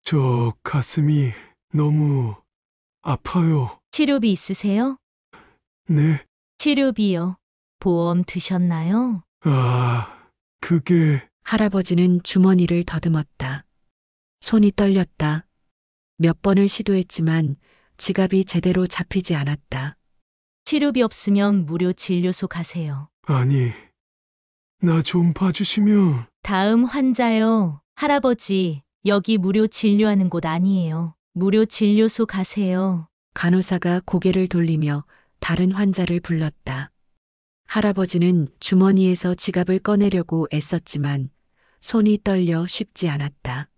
저 가슴이 너무 아파요. 치료비 있으세요? 네. 치료비요. 보험 드셨나요? 그게 할아버지는 주머니를 더듬었다. 손이 떨렸다. 몇 번을 시도했지만 지갑이 제대로 잡히지 않았다. 치료비 없으면 무료 진료소 가세요. 아니, 나 좀 봐주시면. 다음 환자요. 할아버지, 여기 무료 진료하는 곳 아니에요. 무료 진료소 가세요. 간호사가 고개를 돌리며 다른 환자를 불렀다. 할아버지는 주머니에서 지갑을 꺼내려고 애썼지만 손이 떨려 쉽지 않았다.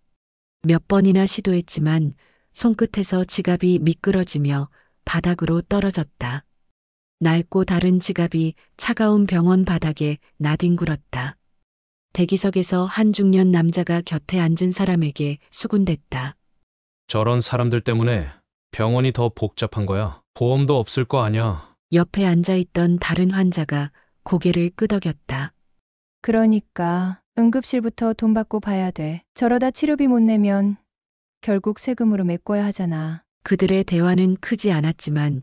몇 번이나 시도했지만 손끝에서 지갑이 미끄러지며 바닥으로 떨어졌다. 낡고 다른 지갑이 차가운 병원 바닥에 나뒹굴었다. 대기석에서 한 중년 남자가 곁에 앉은 사람에게 수군댔다. 저런 사람들 때문에 병원이 더 복잡한 거야. 보험도 없을 거 아니야. 옆에 앉아있던 다른 환자가 고개를 끄덕였다. 그러니까 응급실부터 돈 받고 봐야 돼. 저러다 치료비 못 내면 결국 세금으로 메꿔야 하잖아. 그들의 대화는 크지 않았지만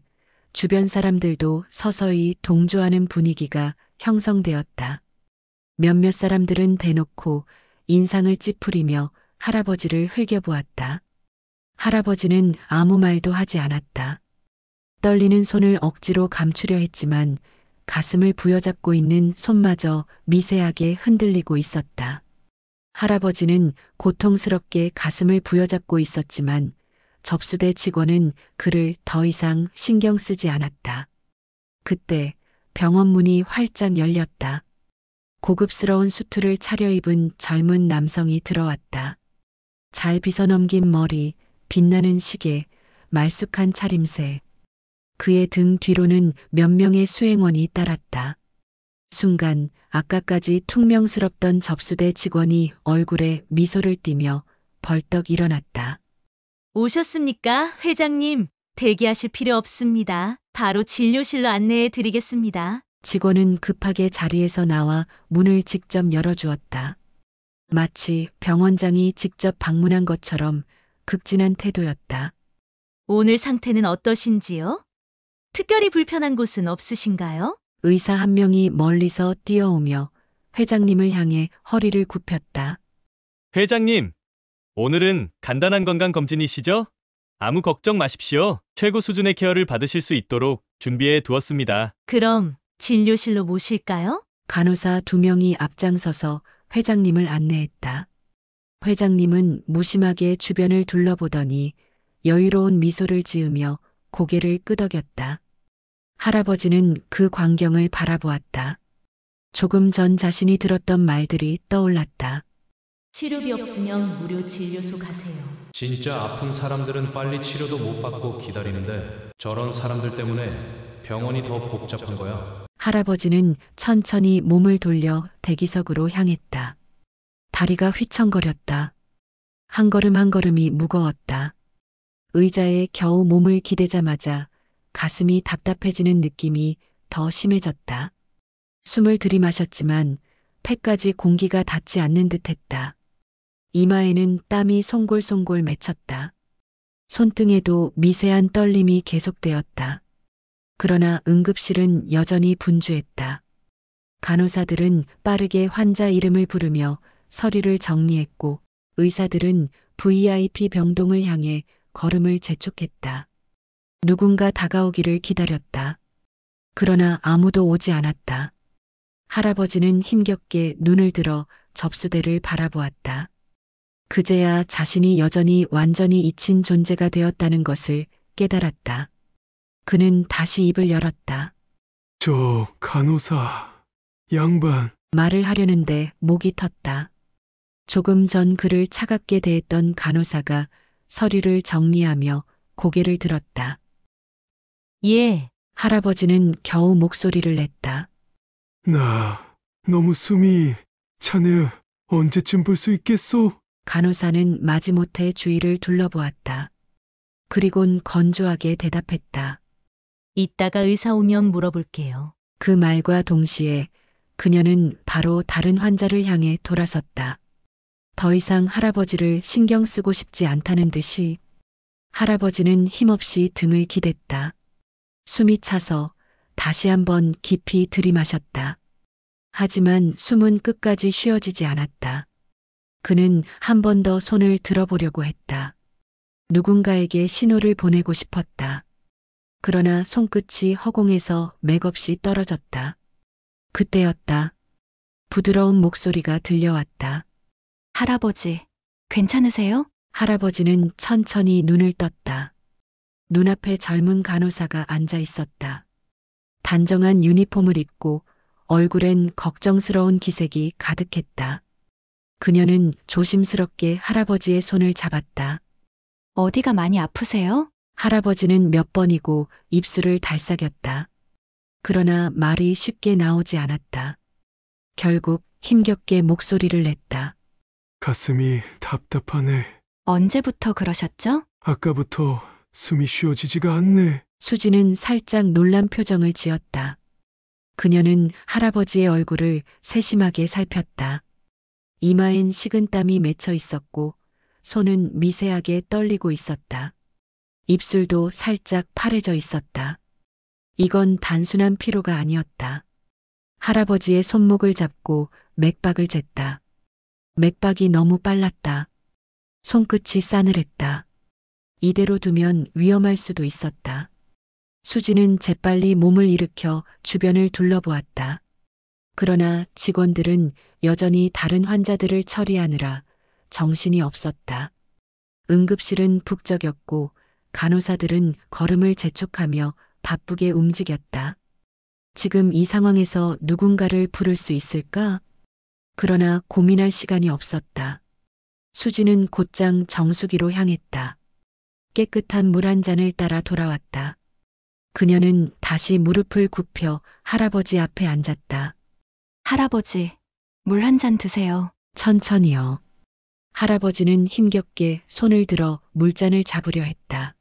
주변 사람들도 서서히 동조하는 분위기가 형성되었다. 몇몇 사람들은 대놓고 인상을 찌푸리며 할아버지를 흘겨보았다. 할아버지는 아무 말도 하지 않았다. 떨리는 손을 억지로 감추려 했지만 가슴을 부여잡고 있는 손마저 미세하게 흔들리고 있었다. 할아버지는 고통스럽게 가슴을 부여잡고 있었지만 접수대 직원은 그를 더 이상 신경 쓰지 않았다. 그때 병원 문이 활짝 열렸다. 고급스러운 수트를 차려입은 젊은 남성이 들어왔다. 잘 빗어넘긴 머리, 빛나는 시계, 말쑥한 차림새. 그의 등 뒤로는 몇 명의 수행원이 따랐다. 순간 아까까지 퉁명스럽던 접수대 직원이 얼굴에 미소를 띠며 벌떡 일어났다. 오셨습니까, 회장님? 대기하실 필요 없습니다. 바로 진료실로 안내해 드리겠습니다. 직원은 급하게 자리에서 나와 문을 직접 열어주었다. 마치 병원장이 직접 방문한 것처럼 극진한 태도였다. 오늘 상태는 어떠신지요? 특별히 불편한 곳은 없으신가요? 의사 한 명이 멀리서 뛰어오며 회장님을 향해 허리를 굽혔다. 회장님, 오늘은 간단한 건강 검진이시죠? 아무 걱정 마십시오. 최고 수준의 케어를 받으실 수 있도록 준비해 두었습니다. 그럼 진료실로 모실까요? 간호사 두 명이 앞장서서 회장님을 안내했다. 회장님은 무심하게 주변을 둘러보더니 여유로운 미소를 지으며 고개를 끄덕였다. 할아버지는 그 광경을 바라보았다. 조금 전 자신이 들었던 말들이 떠올랐다. 치료비 없으면 무료 진료소 가세요. 진짜 아픈 사람들은 빨리 치료도 못 받고 기다리는데 저런 사람들 때문에 병원이 더 복잡한 거야. 할아버지는 천천히 몸을 돌려 대기석으로 향했다. 다리가 휘청거렸다. 한 걸음 한 걸음이 무거웠다. 의자에 겨우 몸을 기대자마자 가슴이 답답해지는 느낌이 더 심해졌다. 숨을 들이마셨지만 폐까지 공기가 닿지 않는 듯했다. 이마에는 땀이 송골송골 맺혔다. 손등에도 미세한 떨림이 계속되었다. 그러나 응급실은 여전히 분주했다. 간호사들은 빠르게 환자 이름을 부르며 서류를 정리했고 의사들은 VIP 병동을 향해 걸음을 재촉했다. 누군가 다가오기를 기다렸다. 그러나 아무도 오지 않았다. 할아버지는 힘겹게 눈을 들어 접수대를 바라보았다. 그제야 자신이 여전히 완전히 잊힌 존재가 되었다는 것을 깨달았다. 그는 다시 입을 열었다. 저 간호사 양반. 말을 하려는데 목이 텄다. 조금 전 그를 차갑게 대했던 간호사가 서류를 정리하며 고개를 들었다. 예, 할아버지는 겨우 목소리를 냈다. 나 너무 숨이 차네. 언제쯤 볼 수 있겠소? 간호사는 마지못해 주위를 둘러보았다. 그리곤 건조하게 대답했다. 이따가 의사 오면 물어볼게요. 그 말과 동시에 그녀는 바로 다른 환자를 향해 돌아섰다. 더 이상 할아버지를 신경 쓰고 싶지 않다는 듯이 할아버지는 힘없이 등을 기댔다. 숨이 차서 다시 한번 깊이 들이마셨다. 하지만 숨은 끝까지 쉬어지지 않았다. 그는 한 번 더 손을 들어보려고 했다. 누군가에게 신호를 보내고 싶었다. 그러나 손끝이 허공에서 맥없이 떨어졌다. 그때였다. 부드러운 목소리가 들려왔다. 할아버지, 괜찮으세요? 할아버지는 천천히 눈을 떴다. 눈앞에 젊은 간호사가 앉아 있었다. 단정한 유니폼을 입고 얼굴엔 걱정스러운 기색이 가득했다. 그녀는 조심스럽게 할아버지의 손을 잡았다. 어디가 많이 아프세요? 할아버지는 몇 번이고 입술을 달싹였다. 그러나 말이 쉽게 나오지 않았다. 결국 힘겹게 목소리를 냈다. 가슴이 답답하네. 언제부터 그러셨죠? 아까부터 숨이 쉬어지지가 않네. 수지는 살짝 놀란 표정을 지었다. 그녀는 할아버지의 얼굴을 세심하게 살폈다. 이마엔 식은땀이 맺혀 있었고 손은 미세하게 떨리고 있었다. 입술도 살짝 파래져 있었다. 이건 단순한 피로가 아니었다. 할아버지의 손목을 잡고 맥박을 쟀다. 맥박이 너무 빨랐다. 손끝이 싸늘했다. 이대로 두면 위험할 수도 있었다. 수지는 재빨리 몸을 일으켜 주변을 둘러보았다. 그러나 직원들은 여전히 다른 환자들을 처리하느라 정신이 없었다. 응급실은 북적였고 간호사들은 걸음을 재촉하며 바쁘게 움직였다. 지금 이 상황에서 누군가를 부를 수 있을까? 그러나 고민할 시간이 없었다. 수지는 곧장 정수기로 향했다. 깨끗한 물 한 잔을 따라 돌아왔다. 그녀는 다시 무릎을 굽혀 할아버지 앞에 앉았다. 할아버지, 물 한 잔 드세요. 천천히요. 할아버지는 힘겹게 손을 들어 물잔을 잡으려 했다.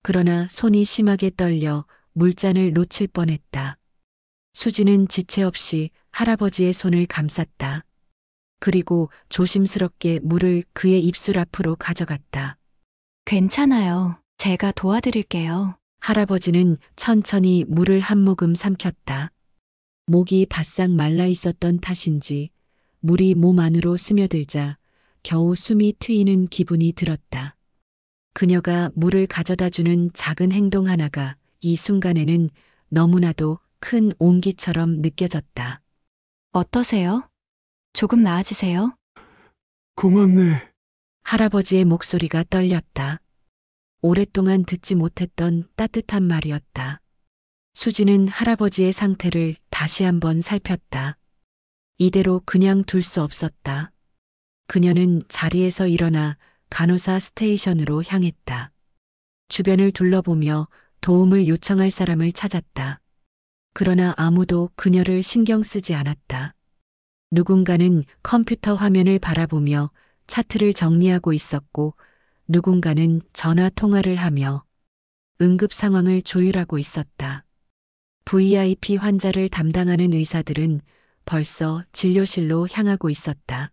그러나 손이 심하게 떨려 물잔을 놓칠 뻔했다. 수지는 지체 없이 할아버지의 손을 감쌌다. 그리고 조심스럽게 물을 그의 입술 앞으로 가져갔다. 괜찮아요. 제가 도와드릴게요. 할아버지는 천천히 물을 한 모금 삼켰다. 목이 바싹 말라 있었던 탓인지 물이 몸 안으로 스며들자 겨우 숨이 트이는 기분이 들었다. 그녀가 물을 가져다 주는 작은 행동 하나가 이 순간에는 너무나도 큰 온기처럼 느껴졌다. 어떠세요? 조금 나아지세요? 고맙네. 할아버지의 목소리가 떨렸다. 오랫동안 듣지 못했던 따뜻한 말이었다. 수지는 할아버지의 상태를 다시 한번 살폈다. 이대로 그냥 둘 수 없었다. 그녀는 자리에서 일어나 간호사 스테이션으로 향했다. 주변을 둘러보며 도움을 요청할 사람을 찾았다. 그러나 아무도 그녀를 신경 쓰지 않았다. 누군가는 컴퓨터 화면을 바라보며 차트를 정리하고 있었고 누군가는 전화 통화를 하며 응급 상황을 조율하고 있었다. VIP 환자를 담당하는 의사들은 벌써 진료실로 향하고 있었다.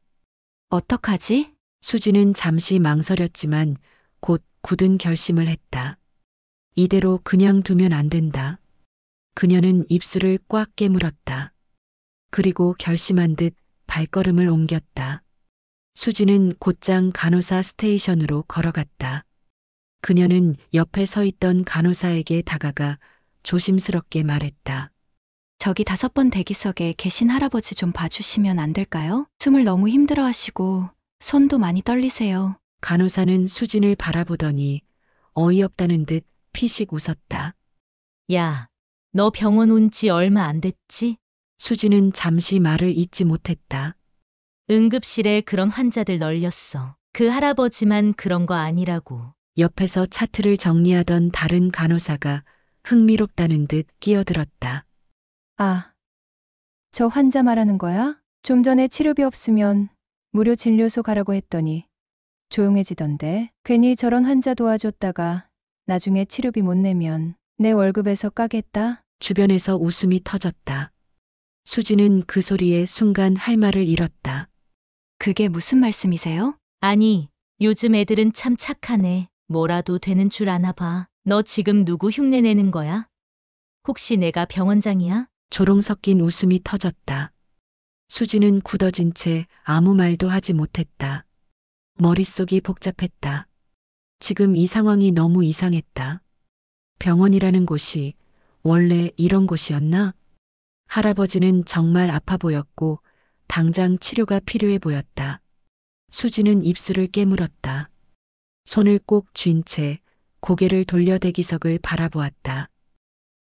어떡하지? 수지는 잠시 망설였지만 곧 굳은 결심을 했다. 이대로 그냥 두면 안 된다. 그녀는 입술을 꽉 깨물었다. 그리고 결심한 듯 발걸음을 옮겼다. 수지는 곧장 간호사 스테이션으로 걸어갔다. 그녀는 옆에 서 있던 간호사에게 다가가 조심스럽게 말했다. 저기 5번 대기석에 계신 할아버지 좀 봐주시면 안 될까요? 숨을 너무 힘들어 하시고 손도 많이 떨리세요. 간호사는 수진을 바라보더니 어이없다는 듯 피식 웃었다. 야, 너 병원 온 지 얼마 안 됐지? 수지는 잠시 말을 잇지 못했다. 응급실에 그런 환자들 널렸어. 그 할아버지만 그런 거 아니라고. 옆에서 차트를 정리하던 다른 간호사가 흥미롭다는 듯 끼어들었다. 아, 저 환자 말하는 거야? 좀 전에 치료비 없으면 무료 진료소 가라고 했더니 조용해지던데. 괜히 저런 환자 도와줬다가 나중에 치료비 못 내면 내 월급에서 까겠다? 주변에서 웃음이 터졌다. 수지는 그 소리에 순간 할 말을 잃었다. 그게 무슨 말씀이세요? 아니, 요즘 애들은 참 착하네. 뭐라도 되는 줄 아나 봐. 너 지금 누구 흉내 내는 거야? 혹시 내가 병원장이야? 조롱 섞인 웃음이 터졌다. 수지는 굳어진 채 아무 말도 하지 못했다. 머릿속이 복잡했다. 지금 이 상황이 너무 이상했다. 병원이라는 곳이 원래 이런 곳이었나? 할아버지는 정말 아파 보였고 당장 치료가 필요해 보였다. 수지는 입술을 깨물었다. 손을 꼭 쥔 채 고개를 돌려 대기석을 바라보았다.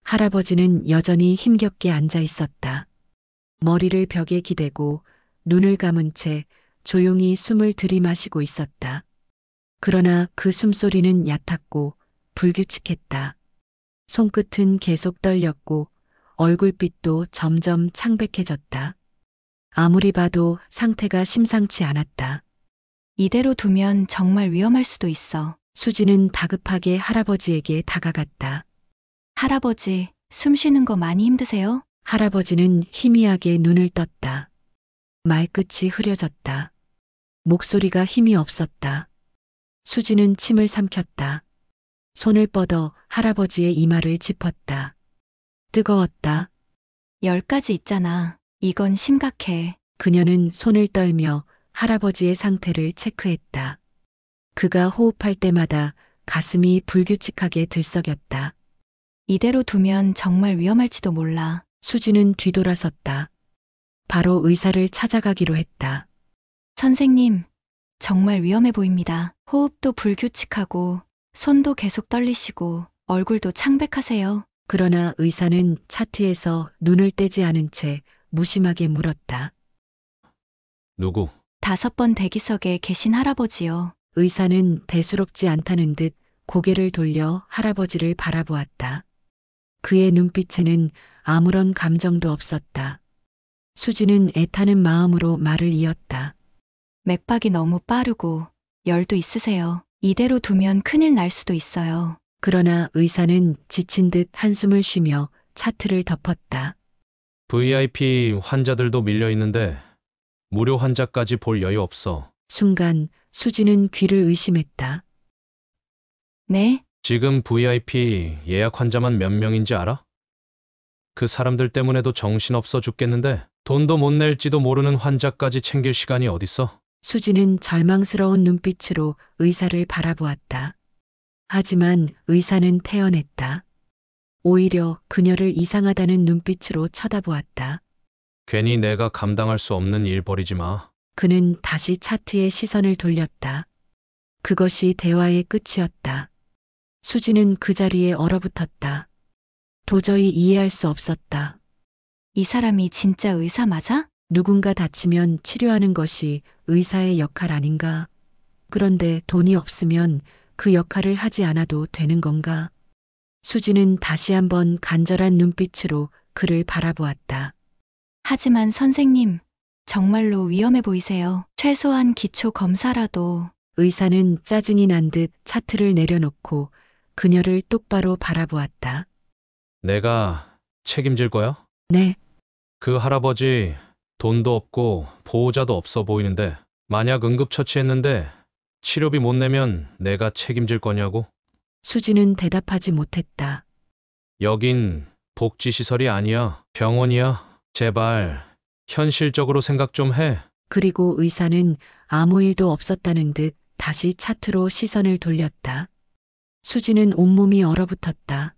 할아버지는 여전히 힘겹게 앉아 있었다. 머리를 벽에 기대고 눈을 감은 채 조용히 숨을 들이마시고 있었다. 그러나 그 숨소리는 얕았고 불규칙했다. 손끝은 계속 떨렸고 얼굴빛도 점점 창백해졌다. 아무리 봐도 상태가 심상치 않았다. 이대로 두면 정말 위험할 수도 있어. 수지는 다급하게 할아버지에게 다가갔다. 할아버지, 숨 쉬는 거 많이 힘드세요? 할아버지는 희미하게 눈을 떴다. 말끝이 흐려졌다. 목소리가 힘이 없었다. 수지는 침을 삼켰다. 손을 뻗어 할아버지의 이마를 짚었다. 뜨거웠다. 10가지 있잖아. 이건 심각해. 그녀는 손을 떨며 할아버지의 상태를 체크했다. 그가 호흡할 때마다 가슴이 불규칙하게 들썩였다. 이대로 두면 정말 위험할지도 몰라. 수지는 뒤돌아섰다. 바로 의사를 찾아가기로 했다. 선생님, 정말 위험해 보입니다. 호흡도 불규칙하고, 손도 계속 떨리시고, 얼굴도 창백하세요. 그러나 의사는 차트에서 눈을 떼지 않은 채 무심하게 물었다. 누구? 5번 대기석에 계신 할아버지요. 의사는 대수롭지 않다는 듯 고개를 돌려 할아버지를 바라보았다. 그의 눈빛에는 아무런 감정도 없었다. 수지는 애타는 마음으로 말을 이었다. 맥박이 너무 빠르고, 열도 있으세요. 이대로 두면 큰일 날 수도 있어요. 그러나 의사는 지친 듯 한숨을 쉬며 차트를 덮었다. VIP 환자들도 밀려 있는데 무료 환자까지 볼 여유 없어. 순간 수지는 귀를 의심했다. 네? 지금 VIP 예약 환자만 몇 명인지 알아? 그 사람들 때문에도 정신없어 죽겠는데 돈도 못 낼지도 모르는 환자까지 챙길 시간이 어딨어? 수지는 절망스러운 눈빛으로 의사를 바라보았다. 하지만 의사는 태연했다. 오히려 그녀를 이상하다는 눈빛으로 쳐다보았다. 괜히 내가 감당할 수 없는 일 벌이지 마. 그는 다시 차트에 시선을 돌렸다. 그것이 대화의 끝이었다. 수지는 그 자리에 얼어붙었다. 도저히 이해할 수 없었다. 이 사람이 진짜 의사 맞아? 누군가 다치면 치료하는 것이 의사의 역할 아닌가? 그런데 돈이 없으면 그 역할을 하지 않아도 되는 건가? 수지는 다시 한번 간절한 눈빛으로 그를 바라보았다. 하지만 선생님, 정말로 위험해 보이세요. 최소한 기초 검사라도. 의사는 짜증이 난 듯 차트를 내려놓고 그녀를 똑바로 바라보았다. 내가 책임질 거야? 네, 그 할아버지 돈도 없고 보호자도 없어 보이는데 만약 응급처치했는데 치료비 못 내면 내가 책임질 거냐고? 수지는 대답하지 못했다. 여긴 복지시설이 아니야. 병원이야. 제발 현실적으로 생각 좀 해. 그리고 의사는 아무 일도 없었다는 듯 다시 차트로 시선을 돌렸다. 수지는 온몸이 얼어붙었다.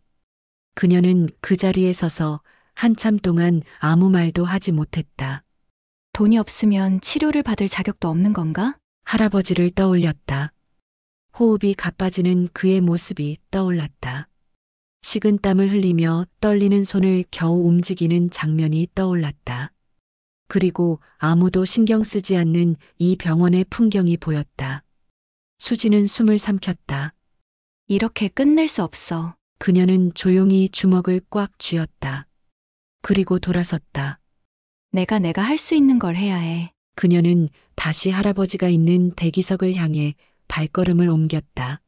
그녀는 그 자리에 서서 한참 동안 아무 말도 하지 못했다. 돈이 없으면 치료를 받을 자격도 없는 건가? 할아버지를 떠올렸다. 호흡이 가빠지는 그의 모습이 떠올랐다. 식은땀을 흘리며 떨리는 손을 겨우 움직이는 장면이 떠올랐다. 그리고 아무도 신경 쓰지 않는 이 병원의 풍경이 보였다. 수지는 숨을 삼켰다. 이렇게 끝낼 수 없어. 그녀는 조용히 주먹을 꽉 쥐었다. 그리고 돌아섰다. 내가 할 수 있는 걸 해야 해. 그녀는 다시 할아버지가 있는 대기석을 향해 발걸음을 옮겼다.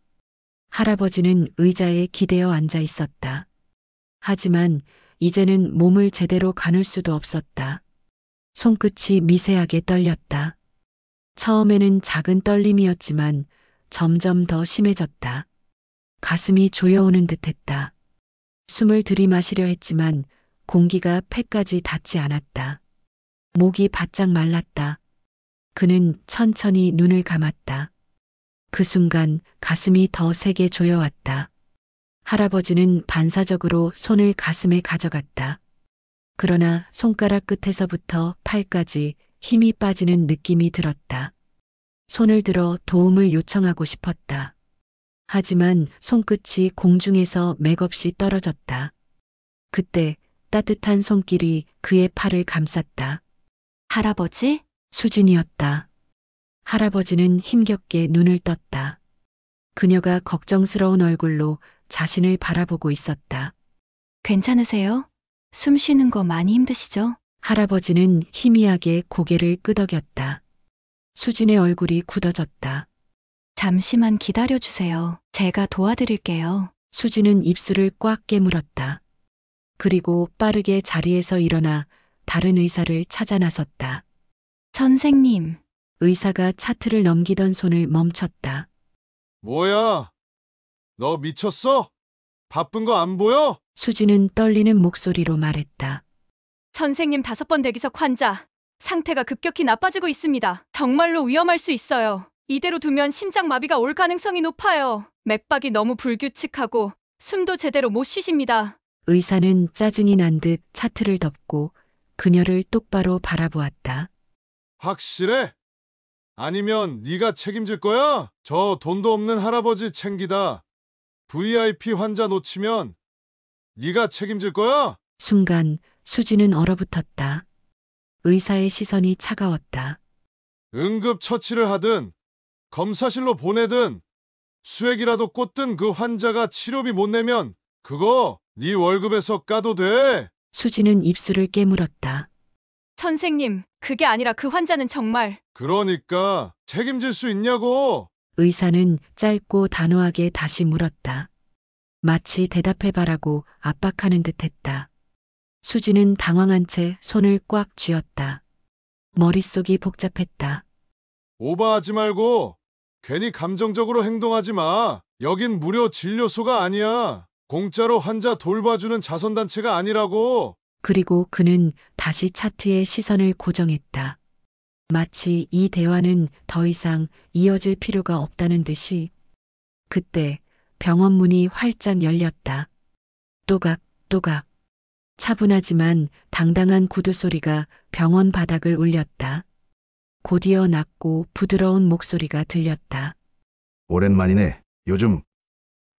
할아버지는 의자에 기대어 앉아 있었다. 하지만 이제는 몸을 제대로 가눌 수도 없었다. 손끝이 미세하게 떨렸다. 처음에는 작은 떨림이었지만 점점 더 심해졌다. 가슴이 조여오는 듯했다. 숨을 들이마시려 했지만 공기가 폐까지 닿지 않았다. 목이 바짝 말랐다. 그는 천천히 눈을 감았다. 그 순간 가슴이 더 세게 조여왔다. 할아버지는 반사적으로 손을 가슴에 가져갔다. 그러나 손가락 끝에서부터 팔까지 힘이 빠지는 느낌이 들었다. 손을 들어 도움을 요청하고 싶었다. 하지만 손끝이 공중에서 맥없이 떨어졌다. 그때 따뜻한 손길이 그의 팔을 감쌌다. 할아버지? 수진이었다. 할아버지는 힘겹게 눈을 떴다. 그녀가 걱정스러운 얼굴로 자신을 바라보고 있었다. 괜찮으세요? 숨 쉬는 거 많이 힘드시죠? 할아버지는 희미하게 고개를 끄덕였다. 수진의 얼굴이 굳어졌다. 잠시만 기다려주세요. 제가 도와드릴게요. 수진은 입술을 꽉 깨물었다. 그리고 빠르게 자리에서 일어나 다른 의사를 찾아 나섰다. 선생님, 의사가 차트를 넘기던 손을 멈췄다. 뭐야? 너 미쳤어? 바쁜 거 안 보여? 수진은 떨리는 목소리로 말했다. 선생님 5번 대기석 환자. 상태가 급격히 나빠지고 있습니다. 정말로 위험할 수 있어요. 이대로 두면 심장마비가 올 가능성이 높아요. 맥박이 너무 불규칙하고 숨도 제대로 못 쉬십니다. 의사는 짜증이 난 듯 차트를 덮고 그녀를 똑바로 바라보았다. 확실해? 아니면 네가 책임질 거야? 저 돈도 없는 할아버지 챙기다 VIP 환자 놓치면 네가 책임질 거야? 순간 수진은 얼어붙었다. 의사의 시선이 차가웠다. 응급처치를 하든 검사실로 보내든 수액이라도 꽂든 그 환자가 치료비 못 내면 그거 네 월급에서 까도 돼. 수진은 입술을 깨물었다. 선생님, 그게 아니라 그 환자는 정말 그러니까 책임질 수 있냐고. 의사는 짧고 단호하게 다시 물었다. 마치 대답해봐라고 압박하는 듯했다. 수진은 당황한 채 손을 꽉 쥐었다. 머릿속이 복잡했다. 오버하지 말고 괜히 감정적으로 행동하지 마. 여긴 무료 진료소가 아니야. 공짜로 환자 돌봐주는 자선단체가 아니라고. 그리고 그는 다시 차트에 시선을 고정했다. 마치 이 대화는 더 이상 이어질 필요가 없다는 듯이. 그때 병원 문이 활짝 열렸다. 또각또각. 차분하지만 당당한 구두 소리가 병원 바닥을 울렸다. 곧이어 낮고 부드러운 목소리가 들렸다. 오랜만이네. 요즘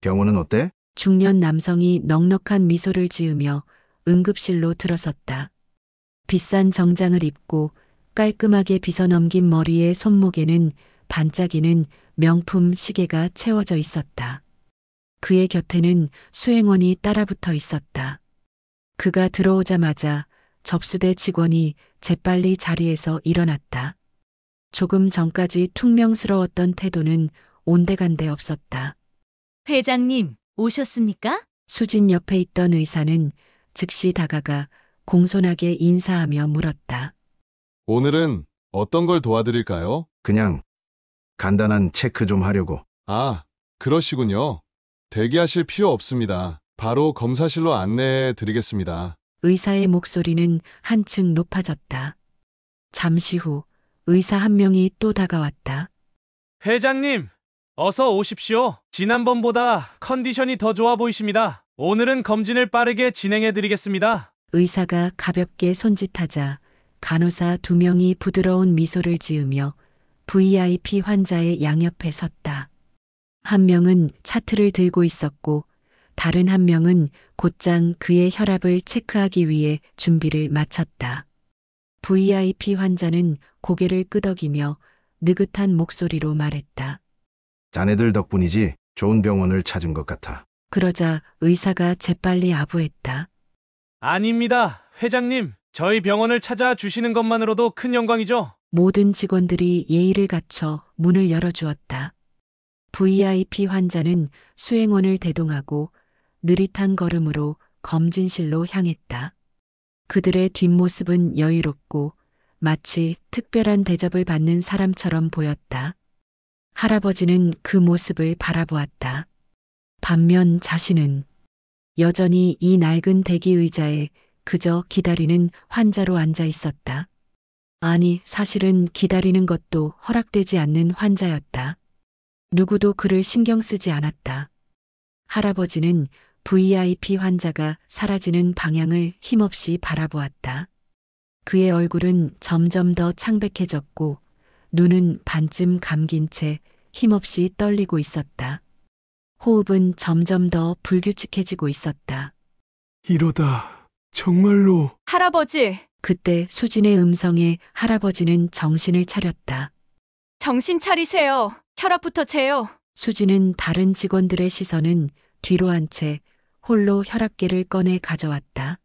병원은 어때? 중년 남성이 넉넉한 미소를 지으며 응급실로 들어섰다. 비싼 정장을 입고 깔끔하게 빗어넘긴 머리에 손목에는 반짝이는 명품 시계가 채워져 있었다. 그의 곁에는 수행원이 따라붙어 있었다. 그가 들어오자마자 접수대 직원이 재빨리 자리에서 일어났다. 조금 전까지 퉁명스러웠던 태도는 온데간데 없었다. 회장님, 오셨습니까? 수진 옆에 있던 의사는 즉시 다가가 공손하게 인사하며 물었다. 오늘은 어떤 걸 도와드릴까요? 그냥 간단한 체크 좀 하려고. 아, 그러시군요. 대기하실 필요 없습니다. 바로 검사실로 안내해 드리겠습니다. 의사의 목소리는 한층 높아졌다. 잠시 후 의사 한 명이 또 다가왔다. 회장님, 어서 오십시오. 지난번보다 컨디션이 더 좋아 보이십니다. 오늘은 검진을 빠르게 진행해 드리겠습니다. 의사가 가볍게 손짓하자 간호사 2명이 부드러운 미소를 지으며 VIP 환자의 양옆에 섰다. 한 명은 차트를 들고 있었고 다른 한 명은 곧장 그의 혈압을 체크하기 위해 준비를 마쳤다. VIP 환자는 고개를 끄덕이며 느긋한 목소리로 말했다. 자네들 덕분이지. 좋은 병원을 찾은 것 같아. 그러자 의사가 재빨리 아부했다. 아닙니다. 회장님, 저희 병원을 찾아주시는 것만으로도 큰 영광이죠. 모든 직원들이 예의를 갖춰 문을 열어주었다. VIP 환자는 수행원을 대동하고 느릿한 걸음으로 검진실로 향했다. 그들의 뒷모습은 여유롭고 마치 특별한 대접을 받는 사람처럼 보였다. 할아버지는 그 모습을 바라보았다. 반면 자신은 여전히 이 낡은 대기 의자에 그저 기다리는 환자로 앉아 있었다. 아니, 사실은 기다리는 것도 허락되지 않는 환자였다. 누구도 그를 신경 쓰지 않았다. 할아버지는 VIP 환자가 사라지는 방향을 힘없이 바라보았다. 그의 얼굴은 점점 더 창백해졌고 눈은 반쯤 감긴 채 힘없이 떨리고 있었다. 호흡은 점점 더 불규칙해지고 있었다. 이러다 정말로 할아버지, 그때 수진의 음성에 할아버지는 정신을 차렸다. 정신 차리세요. 혈압부터 재요. 수진은 다른 직원들의 시선은 뒤로 한 채 홀로 혈압계를 꺼내 가져왔다.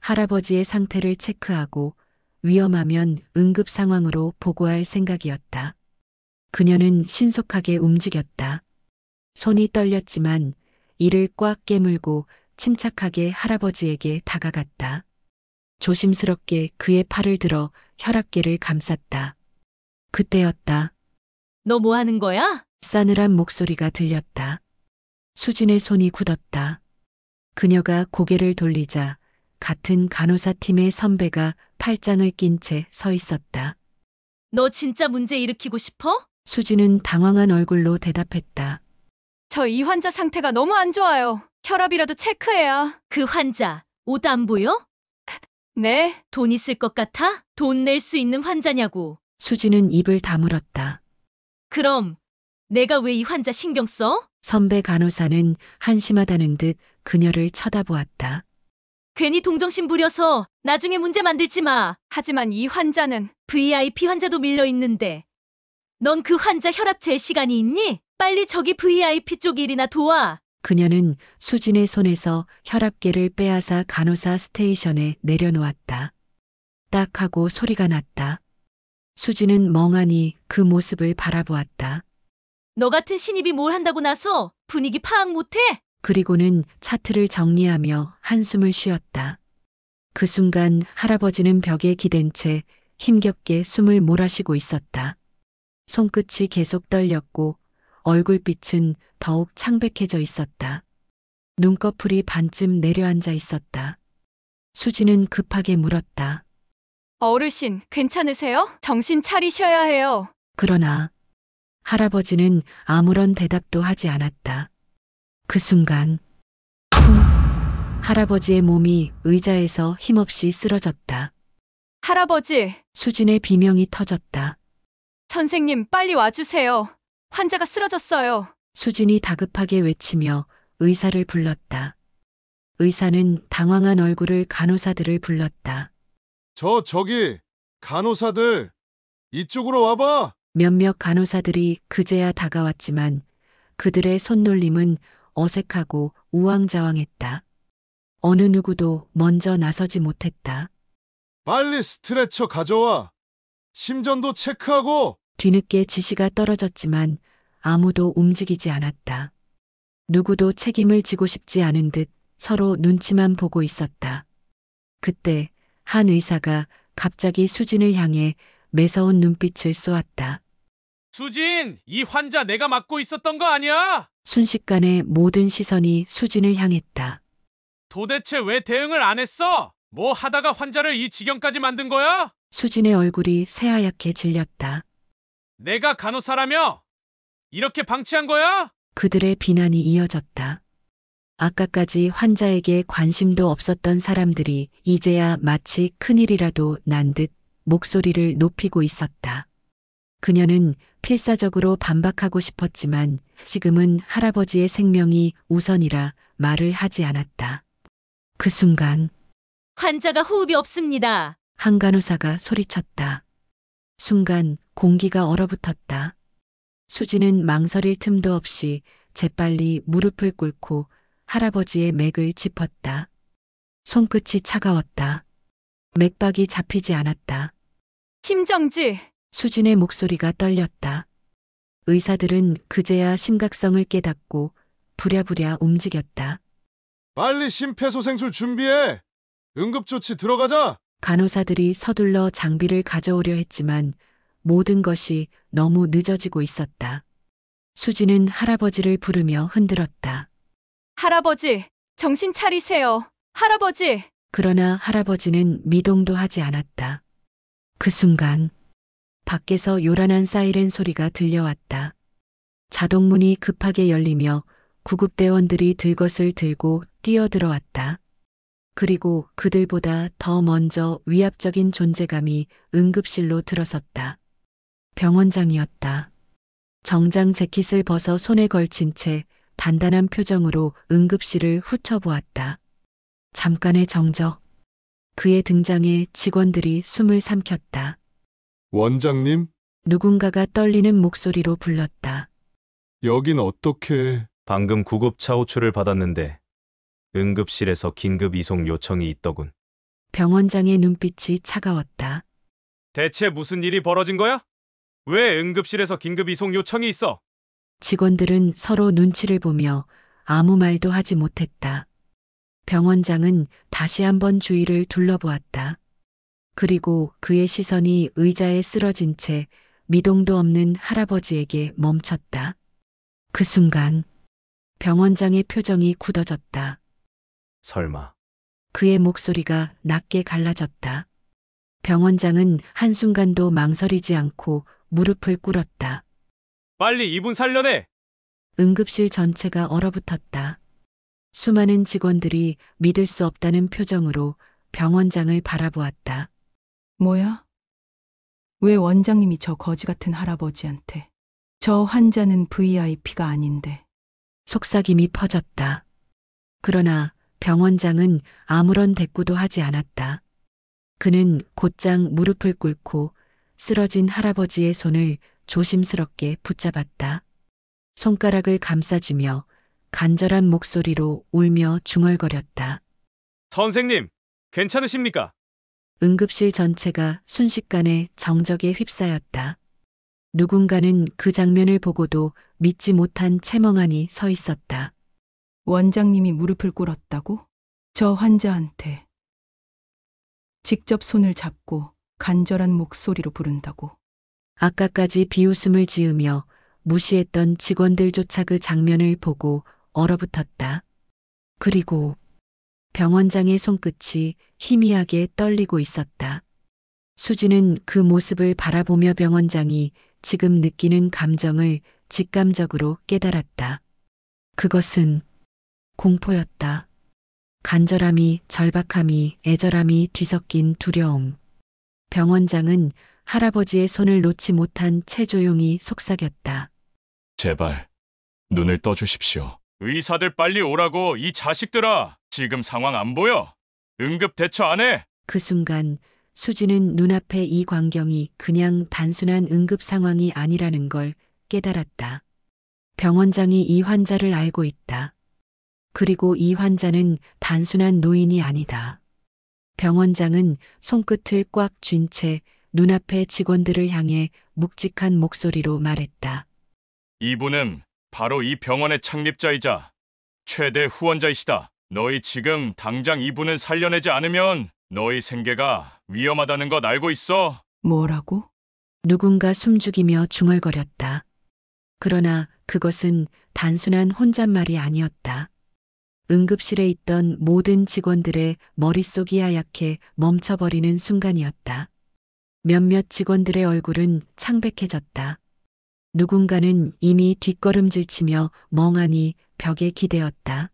할아버지의 상태를 체크하고 위험하면 응급 상황으로 보고할 생각이었다. 그녀는 신속하게 움직였다. 손이 떨렸지만 이를 꽉 깨물고 침착하게 할아버지에게 다가갔다. 조심스럽게 그의 팔을 들어 혈압계를 감쌌다. 그때였다. 너 뭐 하는 거야? 싸늘한 목소리가 들렸다. 수진의 손이 굳었다. 그녀가 고개를 돌리자 같은 간호사 팀의 선배가 팔짱을 낀 채 서 있었다. 너 진짜 문제 일으키고 싶어? 수진은 당황한 얼굴로 대답했다. 저 이 환자 상태가 너무 안 좋아요. 혈압이라도 체크해야. 그 환자 옷 안 보여? 네, 돈 있을 것 같아? 돈 낼 수 있는 환자냐고. 수진은 입을 다물었다. 그럼 내가 왜 이 환자 신경 써? 선배 간호사는 한심하다는 듯 그녀를 쳐다보았다. 괜히 동정심 부려서 나중에 문제 만들지 마. 하지만 이 환자는 VIP 환자도 밀려 있는데 넌 그 환자 혈압 잴 시간이 있니? 빨리 저기 VIP 쪽 일이나 도와. 그녀는 수진의 손에서 혈압계를 빼앗아 간호사 스테이션에 내려놓았다. 딱 하고 소리가 났다. 수진은 멍하니 그 모습을 바라보았다. 너 같은 신입이 뭘 한다고 나서 분위기 파악 못해? 그리고는 차트를 정리하며 한숨을 쉬었다. 그 순간 할아버지는 벽에 기댄 채 힘겹게 숨을 몰아쉬고 있었다. 손끝이 계속 떨렸고 얼굴빛은 더욱 창백해져 있었다. 눈꺼풀이 반쯤 내려앉아 있었다. 수진은 급하게 물었다. 어르신, 괜찮으세요? 정신 차리셔야 해요. 그러나 할아버지는 아무런 대답도 하지 않았다. 그 순간 쿵! 할아버지의 몸이 의자에서 힘없이 쓰러졌다. 할아버지, 수진의 비명이 터졌다. 선생님 빨리 와주세요. 환자가 쓰러졌어요. 수진이 다급하게 외치며 의사를 불렀다. 의사는 당황한 얼굴을 간호사들을 불렀다. 저기 간호사들 이쪽으로 와봐. 몇몇 간호사들이 그제야 다가왔지만 그들의 손놀림은 어색하고 우왕좌왕했다. 어느 누구도 먼저 나서지 못했다. 빨리 스트레처 가져와. 심전도 체크하고. 뒤늦게 지시가 떨어졌지만 아무도 움직이지 않았다. 누구도 책임을 지고 싶지 않은 듯 서로 눈치만 보고 있었다. 그때 한 의사가 갑자기 수진을 향해 매서운 눈빛을 쏘았다. 수진, 이 환자 내가 맡고 있었던 거 아니야? 순식간에 모든 시선이 수진을 향했다. 도대체 왜 대응을 안 했어? 뭐 하다가 환자를 이 지경까지 만든 거야? 수진의 얼굴이 새하얗게 질렸다. 내가 간호사라며? 이렇게 방치한 거야? 그들의 비난이 이어졌다. 아까까지 환자에게 관심도 없었던 사람들이 이제야 마치 큰일이라도 난 듯 목소리를 높이고 있었다. 그녀는 필사적으로 반박하고 싶었지만 지금은 할아버지의 생명이 우선이라 말을 하지 않았다. 그 순간 환자가 호흡이 없습니다. 한 간호사가 소리쳤다. 순간 공기가 얼어붙었다. 수진은 망설일 틈도 없이 재빨리 무릎을 꿇고 할아버지의 맥을 짚었다. 손끝이 차가웠다. 맥박이 잡히지 않았다. 심정지. 수진의 목소리가 떨렸다. 의사들은 그제야 심각성을 깨닫고 부랴부랴 움직였다. 빨리 심폐소생술 준비해. 응급조치 들어가자. 간호사들이 서둘러 장비를 가져오려 했지만 모든 것이 너무 늦어지고 있었다. 수지는 할아버지를 부르며 흔들었다. 할아버지, 정신 차리세요. 할아버지! 그러나 할아버지는 미동도 하지 않았다. 그 순간 밖에서 요란한 사이렌 소리가 들려왔다. 자동문이 급하게 열리며 구급대원들이 들것을 들고 뛰어들어왔다. 그리고 그들보다 더 먼저 위압적인 존재감이 응급실로 들어섰다. 병원장이었다. 정장 재킷을 벗어 손에 걸친 채 단단한 표정으로 응급실을 훑어보았다. 잠깐의 정적. 그의 등장에 직원들이 숨을 삼켰다. 원장님, 누군가가 떨리는 목소리로 불렀다. 여긴 어떻게... 방금 구급차 호출을 받았는데 응급실에서 긴급 이송 요청이 있더군. 병원장의 눈빛이 차가웠다. 대체 무슨 일이 벌어진 거야? 왜 응급실에서 긴급 이송 요청이 있어? 직원들은 서로 눈치를 보며 아무 말도 하지 못했다. 병원장은 다시 한번 주위를 둘러보았다. 그리고 그의 시선이 의자에 쓰러진 채 미동도 없는 할아버지에게 멈췄다. 그 순간 병원장의 표정이 굳어졌다. 설마. 그의 목소리가 낮게 갈라졌다. 병원장은 한순간도 망설이지 않고 무릎을 꿇었다. 빨리 이분 살려내! 응급실 전체가 얼어붙었다. 수많은 직원들이 믿을 수 없다는 표정으로 병원장을 바라보았다. 뭐야? 왜 원장님이 저 거지 같은 할아버지한테? 저 환자는 VIP가 아닌데. 속삭임이 퍼졌다. 그러나 병원장은 아무런 대꾸도 하지 않았다. 그는 곧장 무릎을 꿇고 쓰러진 할아버지의 손을 조심스럽게 붙잡았다. 손가락을 감싸주며 간절한 목소리로 울며 중얼거렸다. 선생님, 괜찮으십니까? 응급실 전체가 순식간에 정적에 휩싸였다. 누군가는 그 장면을 보고도 믿지 못한 채멍하니 서 있었다. 원장님이 무릎을 꿇었다고? 저 환자한테. 직접 손을 잡고 간절한 목소리로 부른다고. 아까까지 비웃음을 지으며 무시했던 직원들조차 그 장면을 보고 얼어붙었다. 그리고 병원장의 손끝이 희미하게 떨리고 있었다. 수지는 그 모습을 바라보며 병원장이 지금 느끼는 감정을 직감적으로 깨달았다. 그것은 공포였다. 간절함이, 절박함이, 애절함이 뒤섞인 두려움. 병원장은 할아버지의 손을 놓지 못한 채 조용히 속삭였다. 제발 눈을 떠주십시오. 의사들 빨리 오라고, 이 자식들아. 지금 상황 안 보여? 응급 대처 안 해? 그 순간 수지는 눈앞의 이 광경이 그냥 단순한 응급 상황이 아니라는 걸 깨달았다. 병원장이 이 환자를 알고 있다. 그리고 이 환자는 단순한 노인이 아니다. 병원장은 손끝을 꽉 쥔 채 눈앞의 직원들을 향해 묵직한 목소리로 말했다. 이분은 바로 이 병원의 창립자이자 최대 후원자이시다. 너희 지금 당장 이분을 살려내지 않으면 너희 생계가 위험하다는 것 알고 있어? 뭐라고? 누군가 숨죽이며 중얼거렸다. 그러나 그것은 단순한 혼잣말이 아니었다. 응급실에 있던 모든 직원들의 머릿속이 하얗게 멈춰버리는 순간이었다. 몇몇 직원들의 얼굴은 창백해졌다. 누군가는 이미 뒷걸음질치며 멍하니 벽에 기대었다.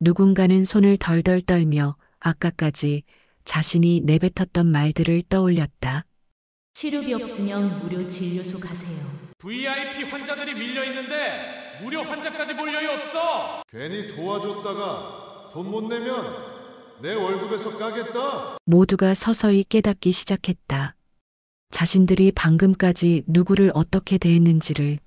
누군가는 손을 덜덜 떨며 아까까지 자신이 내뱉었던 말들을 떠올렸다. 치료비 없으면 무료 진료소 가세요. VIP 환자들이 밀려있는데 무료 환자까지 볼 여유 없어! 괜히 도와줬다가 돈 못 내면 내 월급에서 까겠다. 모두가 서서히 깨닫기 시작했다. 자신들이 방금까지 누구를 어떻게 대했는지를.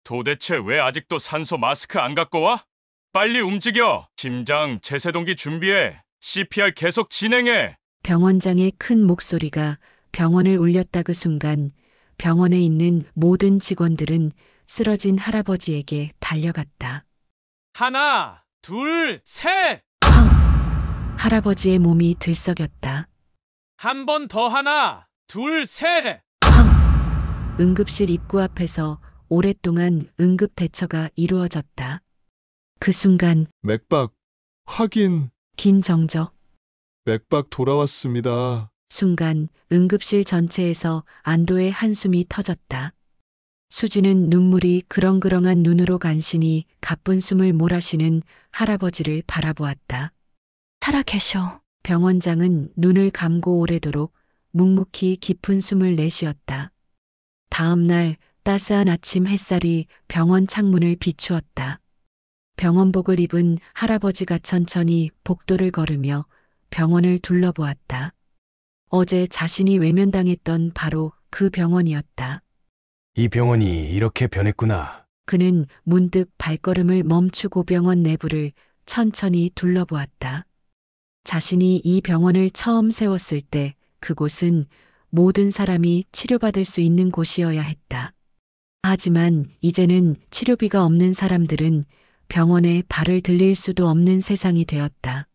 도대체 왜 아직도 산소 마스크 안 갖고 와? 빨리 움직여! 심장, 제세동기 준비해! CPR 계속 진행해! 병원장의 큰 목소리가 병원을 울렸다. 그 순간 병원에 있는 모든 직원들은 쓰러진 할아버지에게 달려갔다. 하나, 둘, 셋! 쾅! 할아버지의 몸이 들썩였다. 한 번 더 하나, 둘, 셋. 쾅! 응급실 입구 앞에서 오랫동안 응급 대처가 이루어졌다. 그 순간 맥박 확인. 긴 정적, 맥박 돌아왔습니다. 순간 응급실 전체에서 안도의 한숨이 터졌다. 수지는 눈물이 그렁그렁한 눈으로 간신히 가쁜 숨을 몰아쉬는 할아버지를 바라보았다. 살아계셔. 병원장은 눈을 감고 오래도록 묵묵히 깊은 숨을 내쉬었다. 다음 날 따스한 아침 햇살이 병원 창문을 비추었다. 병원복을 입은 할아버지가 천천히 복도를 걸으며 병원을 둘러보았다. 어제 자신이 외면당했던 바로 그 병원이었다. 이 병원이 이렇게 변했구나. 그는 문득 발걸음을 멈추고 병원 내부를 천천히 둘러보았다. 자신이 이 병원을 처음 세웠을 때 그곳은 모든 사람이 치료받을 수 있는 곳이어야 했다. 하지만 이제는 치료비가 없는 사람들은 병원에 발을 들릴 수도 없는 세상이 되었다.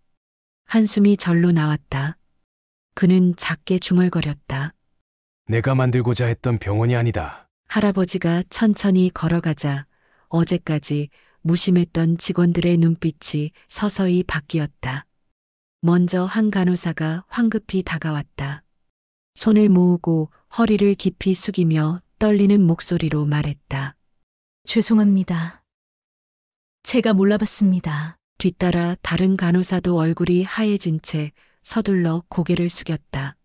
한숨이 절로 나왔다. 그는 작게 중얼거렸다. 내가 만들고자 했던 병원이 아니다. 할아버지가 천천히 걸어가자 어제까지 무심했던 직원들의 눈빛이 서서히 바뀌었다. 먼저 한 간호사가 황급히 다가왔다. 손을 모으고 허리를 깊이 숙이며 떨리는 목소리로 말했다. 죄송합니다. 제가 몰라봤습니다. 뒤따라 다른 간호사도 얼굴이 하얘진 채 서둘러 고개를 숙였다.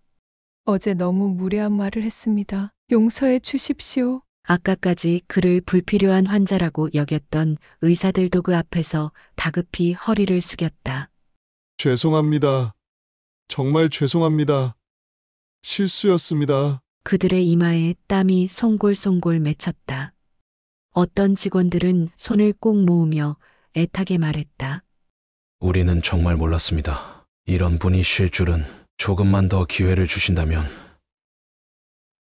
어제 너무 무례한 말을 했습니다. 용서해 주십시오. 아까까지 그를 불필요한 환자라고 여겼던 의사들도 그 앞에서 다급히 허리를 숙였다. 죄송합니다. 정말 죄송합니다. 실수였습니다. 그들의 이마에 땀이 송골송골 맺혔다. 어떤 직원들은 손을 꼭 모으며 애타게 말했다. 우리는 정말 몰랐습니다. 이런 분이 쉴 줄은. 조금만 더 기회를 주신다면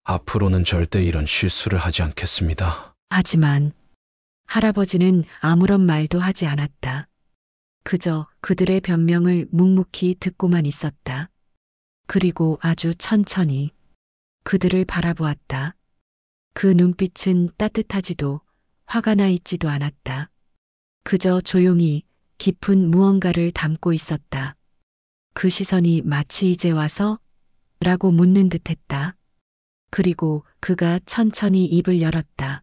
앞으로는 절대 이런 실수를 하지 않겠습니다. 하지만 할아버지는 아무런 말도 하지 않았다. 그저 그들의 변명을 묵묵히 듣고만 있었다. 그리고 아주 천천히 그들을 바라보았다. 그 눈빛은 따뜻하지도 화가 나 있지도 않았다. 그저 조용히 깊은 무언가를 담고 있었다. 그 시선이 마치 이제 와서? 라고 묻는 듯 했다. 그리고 그가 천천히 입을 열었다.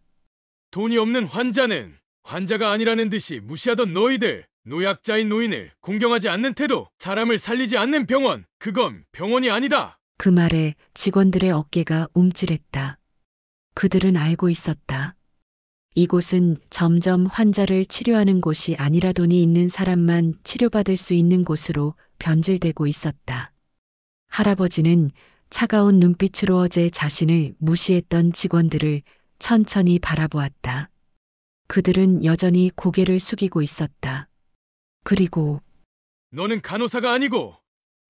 돈이 없는 환자는 환자가 아니라는 듯이 무시하던 너희들, 노약자인 노인을 공경하지 않는 태도, 사람을 살리지 않는 병원, 그건 병원이 아니다. 그 말에 직원들의 어깨가 움찔했다. 그들은 알고 있었다. 이곳은 점점 환자를 치료하는 곳이 아니라 돈이 있는 사람만 치료받을 수 있는 곳으로 변질되고 있었다. 할아버지는 차가운 눈빛으로 어제 자신을 무시했던 직원들을 천천히 바라보았다. 그들은 여전히 고개를 숙이고 있었다. 그리고 너는 간호사가 아니고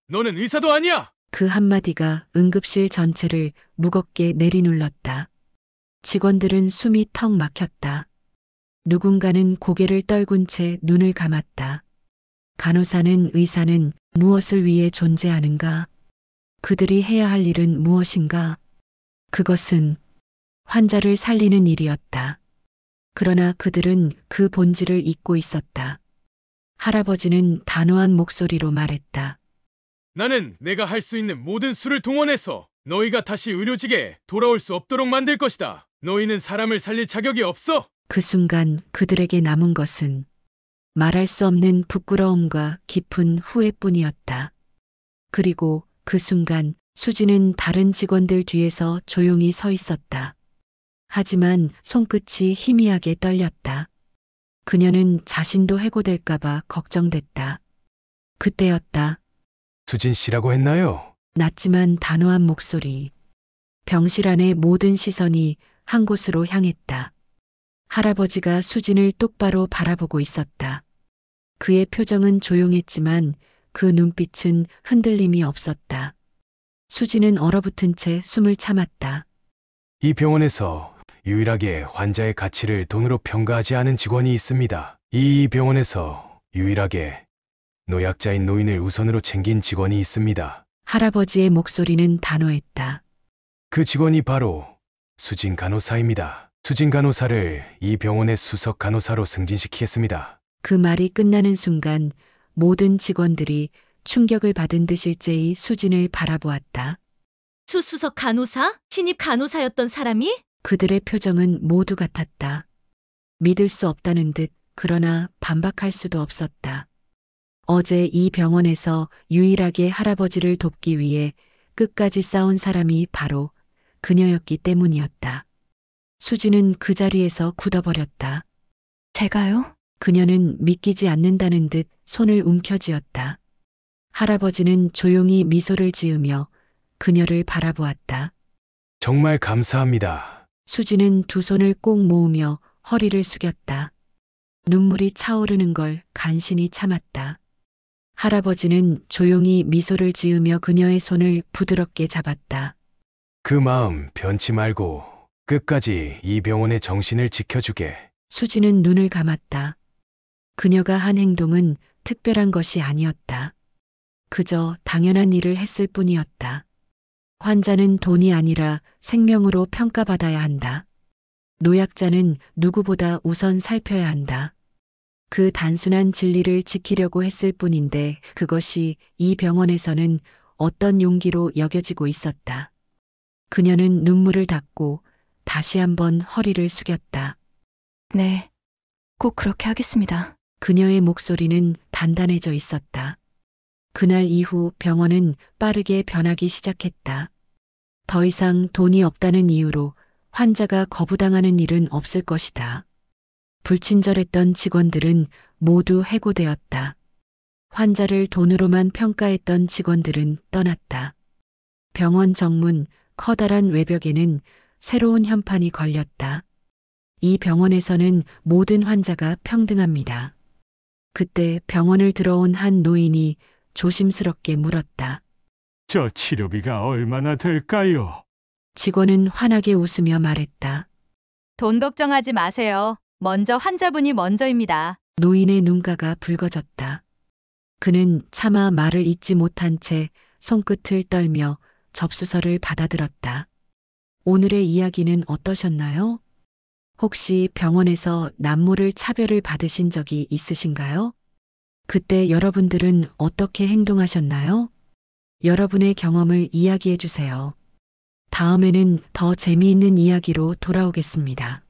너는 의사도 아니야. 그 한마디가 응급실 전체를 무겁게 내리눌렀다. 직원들은 숨이 턱 막혔다. 누군가는 고개를 떨군 채 눈을 감았다. 간호사는 의사는 무엇을 위해 존재하는가? 그들이 해야 할 일은 무엇인가? 그것은 환자를 살리는 일이었다. 그러나 그들은 그 본질을 잊고 있었다. 할아버지는 단호한 목소리로 말했다. 나는 내가 할 수 있는 모든 수를 동원해서 너희가 다시 의료직에 돌아올 수 없도록 만들 것이다. 너희는 사람을 살릴 자격이 없어. 그 순간 그들에게 남은 것은 말할 수 없는 부끄러움과 깊은 후회뿐이었다. 그리고 그 순간 수지는 다른 직원들 뒤에서 조용히 서 있었다. 하지만 손끝이 희미하게 떨렸다. 그녀는 자신도 해고될까봐 걱정됐다. 그때였다. 수진 씨라고 했나요? 낮지만 단호한 목소리. 병실 안의 모든 시선이 한 곳으로 향했다. 할아버지가 수진을 똑바로 바라보고 있었다. 그의 표정은 조용했지만 그 눈빛은 흔들림이 없었다. 수진은 얼어붙은 채 숨을 참았다. 이 병원에서 유일하게 환자의 가치를 돈으로 평가하지 않은 직원이 있습니다. 이 병원에서 유일하게 노약자인 노인을 우선으로 챙긴 직원이 있습니다. 할아버지의 목소리는 단호했다. 그 직원이 바로 수진 간호사입니다. 수진 간호사를 이 병원의 수석 간호사로 승진시키겠습니다. 그 말이 끝나는 순간 모든 직원들이 충격을 받은 듯 일제히 수진을 바라보았다. 수수석 간호사? 신입 간호사였던 사람이? 그들의 표정은 모두 같았다. 믿을 수 없다는 듯 그러나 반박할 수도 없었다. 어제 이 병원에서 유일하게 할아버지를 돕기 위해 끝까지 싸운 사람이 바로 그녀였기 때문이었다. 수지는 그 자리에서 굳어버렸다. 제가요? 그녀는 믿기지 않는다는 듯 손을 움켜쥐었다. 할아버지는 조용히 미소를 지으며 그녀를 바라보았다. 정말 감사합니다. 수지는 두 손을 꼭 모으며 허리를 숙였다. 눈물이 차오르는 걸 간신히 참았다. 할아버지는 조용히 미소를 지으며 그녀의 손을 부드럽게 잡았다. 그 마음 변치 말고 끝까지 이 병원의 정신을 지켜주게. 수지는 눈을 감았다. 그녀가 한 행동은 특별한 것이 아니었다. 그저 당연한 일을 했을 뿐이었다. 환자는 돈이 아니라 생명으로 평가받아야 한다. 노약자는 누구보다 우선 살펴야 한다. 그 단순한 진리를 지키려고 했을 뿐인데 그것이 이 병원에서는 어떤 용기로 여겨지고 있었다. 그녀는 눈물을 닦고 다시 한번 허리를 숙였다. 네, 꼭 그렇게 하겠습니다. 그녀의 목소리는 단단해져 있었다. 그날 이후 병원은 빠르게 변하기 시작했다. 더 이상 돈이 없다는 이유로 환자가 거부당하는 일은 없을 것이다. 불친절했던 직원들은 모두 해고되었다. 환자를 돈으로만 평가했던 직원들은 떠났다. 병원 정문 커다란 외벽에는 새로운 현판이 걸렸다. 이 병원에서는 모든 환자가 평등합니다. 그때 병원을 들어온 한 노인이 조심스럽게 물었다. 저 치료비가 얼마나 될까요? 직원은 환하게 웃으며 말했다. 돈 걱정하지 마세요. 먼저 환자분이 먼저입니다. 노인의 눈가가 붉어졌다. 그는 차마 말을 잇지 못한 채 손끝을 떨며 접수서를 받아들었다. 오늘의 이야기는 어떠셨나요? 혹시 병원에서 남모를 차별을 받으신 적이 있으신가요? 그때 여러분들은 어떻게 행동하셨나요? 여러분의 경험을 이야기해 주세요. 다음에는 더 재미있는 이야기로 돌아오겠습니다.